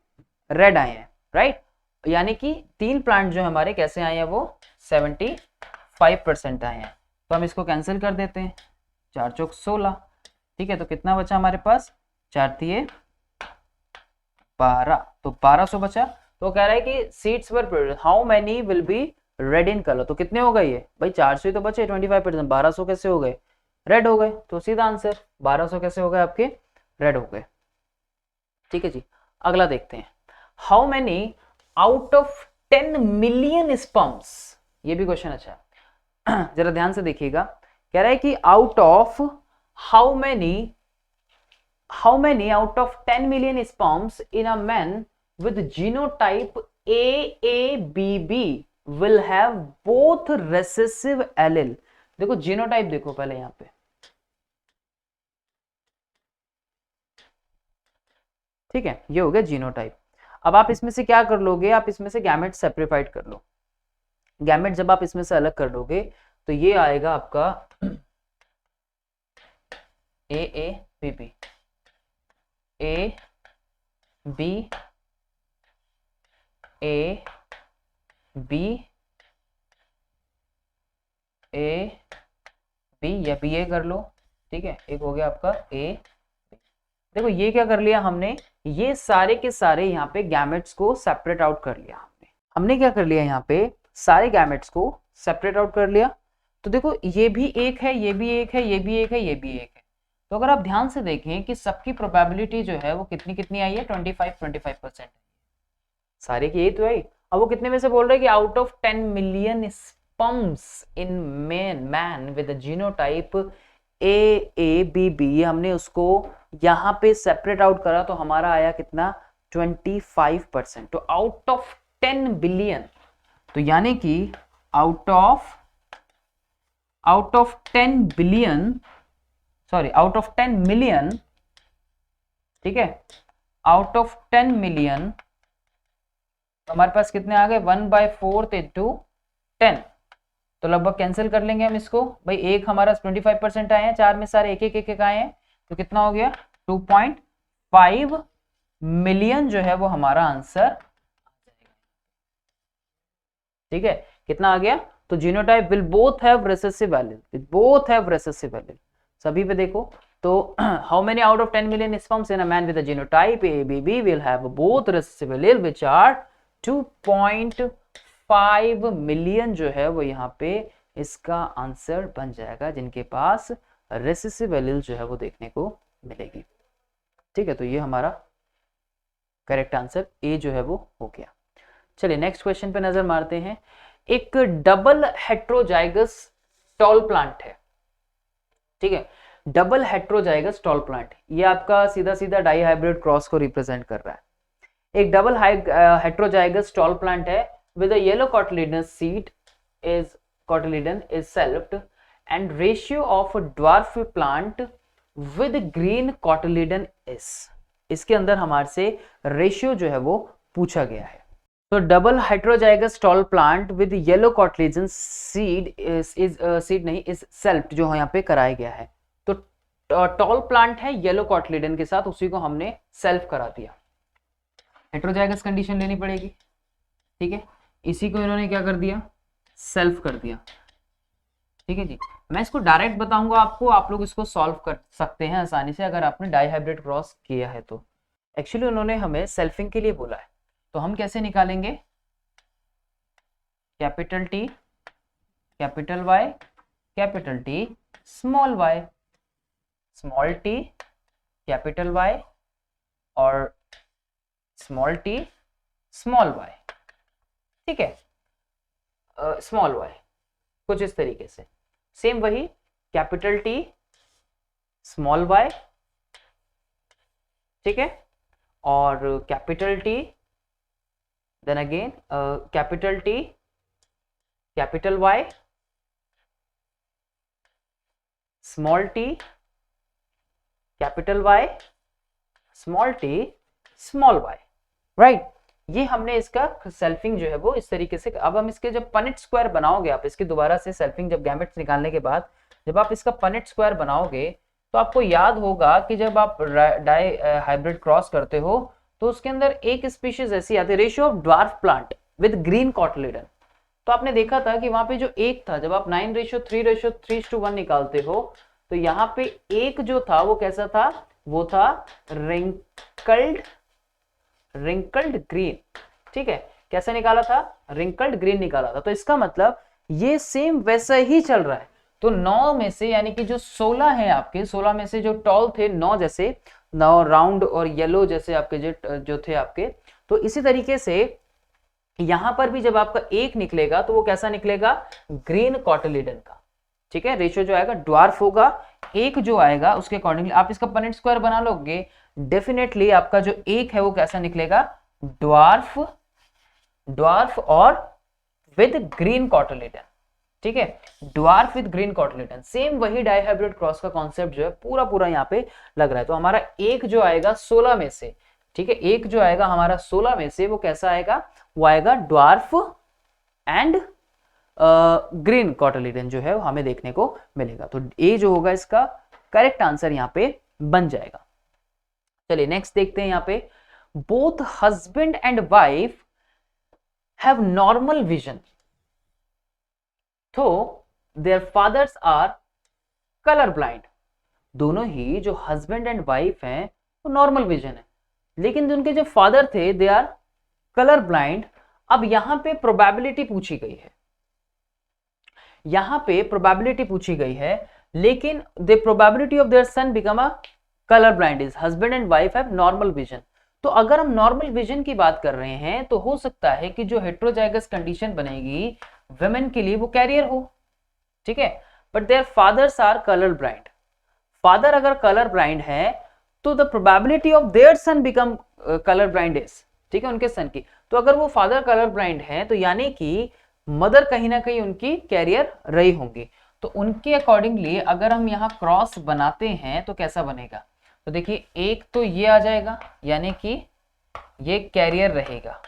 रेड आए हैं, राइट। यानी कि 3 प्लांट जो हमारे कैसे आए हैं, वो 75% आए हैं। तो हम इसको कैंसिल कर देते हैं, 4 चौक 16, ठीक है। तो कितना बचा हमारे पास, 4 तिये 12, तो 1200 बचा। तो कह रहा है कि seeds were produced, how many will be red in colour. तो कितने हो गए ये भाई, 400 ही तो बचे, 25%, 1200 कैसे हो गए, रेड हो गए। तो सीधा आंसर 1200 कैसे हो गए आपके, रेड हो गए, ठीक है जी। अगला देखते हैं, how many out of 10 million sperms, ये भी क्वेश्चन अच्छा है, जरा ध्यान से देखिएगा। कह रहा है कि out of how many out of 10 million sperms in a man with genotype AABB will have both recessive allele. देखो जीनोटाइप देखो पहले यहां पे, ठीक है, ये हो गया जीनोटाइप। अब आप इसमें से क्या कर लोगे, आप इसमें से गैमेट सेपरेट कर लो। गैमेट जब आप इसमें से अलग कर लोगे तो ये आएगा आपका AABB, A B A B A B या BA कर लो, ठीक है। एक हो गया आपका A। देखो ये क्या कर लिया हमने, ये सारे के सारे यहाँ पे गैमेट्स को सेपरेट आउट कर लिया। हमने क्या कर लिया, यहाँ पे सारे गैमेट्स को सेपरेट आउट कर लिया। तो देखो ये भी एक है, ये भी एक है, ये भी एक है, ये भी एक है। तो अगर आप ध्यान से देखें कि सबकी प्रोबेबिलिटी जो है वो कितनी कितनी आई है, 25% सारे की यही तो है। अब वो कितने में से बोल रहे हैं कि out of 10 million sperms in man with genotype AABB, हमने उसको यहाँ पे सेपरेट आउट करा तो हमारा आया कितना, 25%। तो आउट ऑफ 10 बिलियन, तो यानी कि out of 10 billion, sorry out of 10 million, ठीक है, आउट ऑफ 10 मिलियन, तो हमारे पास कितने आ गए, 1/4 इंटू 10। तो लगभग कैंसिल कर लेंगे हम इसको, भाई एक हमारा 25% आए हैं, 4 में सारे एक एक आए हैं, तो कितना हो गया, 2.5 मिलियन जो है वो हमारा आंसर, ठीक है। कितना आ गया, तो genotype will both have recessive allele, both have recessive allele, सभी पे देखो। तो how many out of 10 million sperms in a man with a genotype AABB will have both recessive allele which are 2.5 million जो है वो यहाँ पे इसका आंसर बन जाएगा, जिनके पास रिसेसिव एलील जो है वो देखने को मिलेगी, ठीक है। तो ये हमारा करेक्ट आंसर ए जो है वो हो गया। चलिए नेक्स्ट क्वेश्चन पे नजर मारते हैं। एक डबल हेट्रोजाइगस टॉल प्लांट है, ठीक है, डबल हेट्रोजाइगस टॉल प्लांट, ये आपका सीधा सीधा डाई हाइब्रिड क्रॉस को रिप्रेजेंट कर रहा है। एक डबल हेट्रोजाइगस टॉल प्लांट है with a yellow cotyledon seed is cotyledon is selved and ratio of a dwarf plant with green cotyledon is, इसके अंदर हमारे से रेशियो जो है वो पूछा गया है। तो double heterozygous tall plant with yellow cotyledon seed seed नहीं इज सेल्फ जो यहाँ पे कराया गया है। तो टॉल प्लांट है येलो कॉटिलेडन के साथ, उसी को हमने सेल्फ करा दिया। हेट्रोजाइगस कंडीशन लेनी पड़ेगी, ठीक है, इसी को इन्होंने क्या कर दिया, सेल्फ कर दिया, ठीक है जी। मैं इसको डायरेक्ट बताऊंगा आपको, आप लोग इसको सॉल्व कर सकते हैं आसानी से अगर आपने डाई हाइब्रिड क्रॉस किया है तो। एक्चुअली उन्होंने हमें सेल्फिंग के लिए बोला है, तो हम कैसे निकालेंगे, capital T, capital Y, capital T, small Y, small T, capital Y और स्मॉल टी, स्मॉल वाई, ठीक है, स्मॉल वाई, कुछ इस तरीके से। सेम वही कैपिटल टी, स्मॉल वाई, ठीक है, और capital T, then again capital T, capital Y, small T, capital Y, small T, small Y, right. ये हमने इसका सेल्फिंग जो है वो इस तरीके से। अब हम इसके जब पनेट स्क्वायर बनाओगे आप इसके दोबारा से सेल्फिंग, जब गैमेट्स निकालने के बाद जब आप इसका पनेट स्क्वायर बनाओगे तो आपको याद होगा कि जब आप डाई हाइब्रिड क्रॉस करते हो तो उसके अंदर एक स्पीशीज ऐसी आती है, ratio of dwarf plant with green cotyledon. तो आपने देखा था कि वहां पे जो एक था, जब आप 9:3:3:1 निकालते हो तो यहाँ पे एक जो था वो कैसा था, वो था रिंकल्ड ग्रीन, ठीक है। कैसे निकाला था, रिंकल्ड ग्रीन निकाला था। तो इसका मतलब ये सेम वैसा ही चल रहा है। तो 9 में से यानी कि जो 16 है आपके, 16 में से जो टॉल थे 9 जैसे, 9 राउंड और येलो जैसे आपके जो थे आपके, तो इसी तरीके से यहां पर भी जब आपका एक निकलेगा तो वो कैसा निकलेगा, ग्रीन कॉटिलिडन का, ठीक है। रेशियो जो आएगा ड्वार्फ होगा, एक जो आएगा उसके अकॉर्डिंगली आप इसका पनेट स्क्वायर बना लोगे, डेफिनेटली आपका जो एक है वो कैसा निकलेगा, ड्वार्फ और विद ग्रीन कॉटिलिडन, ठीक है, dwarf with green cotyledon. Same वही डाइहाइब्रिड क्रॉस का कॉन्सेप्ट जो है पूरा यहाँ पे लग रहा है। तो हमारा एक जो आएगा 16 में से, ठीक है, एक जो आएगा हमारा 16 में से वो कैसा आएगा, वो आएगा ड्वार्फ एंड ग्रीन कॉटिलिडन जो है वो हमें देखने को मिलेगा। तो ए जो होगा इसका करेक्ट आंसर यहाँ पे बन जाएगा। चलिए नेक्स्ट देखते हैं यहाँ पे, both husband and wife have normal vision तो their fathers are colour blind. दोनों ही जो हस्बैंड एंड वाइफ हैं वो नॉर्मल विजन है, लेकिन उनके जो फादर थे दे आर कलर ब्लाइंड। अब यहां पे प्रोबेबिलिटी पूछी गई है, यहां पे प्रोबेबिलिटी पूछी गई है, लेकिन the probability of their son become a colour blind is husband and wife have normal vision. तो अगर हम नॉर्मल विजन की बात कर रहे हैं तो हो सकता है कि जो हेट्रोजाइगस कंडीशन बनेगी वुमेन के लिए वो कैरियर हो, ठीक है, but their fathers are colour blind. Father अगर कलर ब्लाइंड है तो the probability of their son become colour blind is, ठीक है, उनके सन की। तो अगर वो फादर कलर ब्लाइंड है तो यानी कि मदर कहीं ना कहीं उनकी कैरियर रही होंगी। तो उनके अकॉर्डिंगली अगर हम यहाँ क्रॉस बनाते हैं तो कैसा बनेगा, तो देखिए एक तो ये आ जाएगा यानी कि ये कैरियर रहेगा,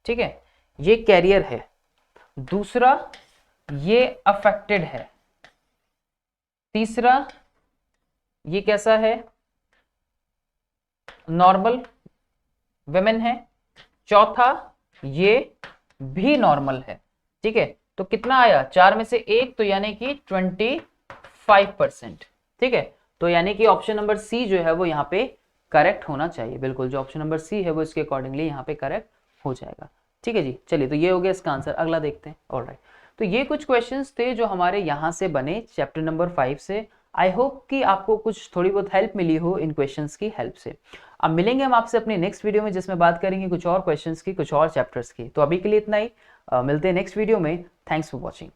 ठीक है, ये कैरियर है। दूसरा ये अफेक्टेड है। तीसरा ये कैसा है, नॉर्मल विमेन है। चौथा ये भी नॉर्मल है, ठीक है। तो कितना आया, 4 में से एक, तो यानी कि 25%, ठीक है। तो यानी कि ऑप्शन नंबर सी जो है वो यहाँ पे करेक्ट होना चाहिए, बिल्कुल जो ऑप्शन नंबर सी है वो इसके अकॉर्डिंगली यहाँ पे करेक्ट हो जाएगा, ठीक है जी। चलिए तो ये हो गया इसका आंसर, अगला देखते हैं। ऑलराइट, तो ये कुछ क्वेश्चंस थे जो हमारे यहाँ से बने चैप्टर नंबर 5 से। आई होप कि आपको कुछ थोड़ी बहुत हेल्प मिली हो इन क्वेश्चंस की हेल्प से। अब मिलेंगे हम आपसे अपने नेक्स्ट वीडियो में जिसमें बात करेंगे कुछ और क्वेश्चंस की, कुछ और चैप्टर्स की। तो अभी के लिए इतना ही, मिलते हैं नेक्स्ट वीडियो में। Thanks for watching.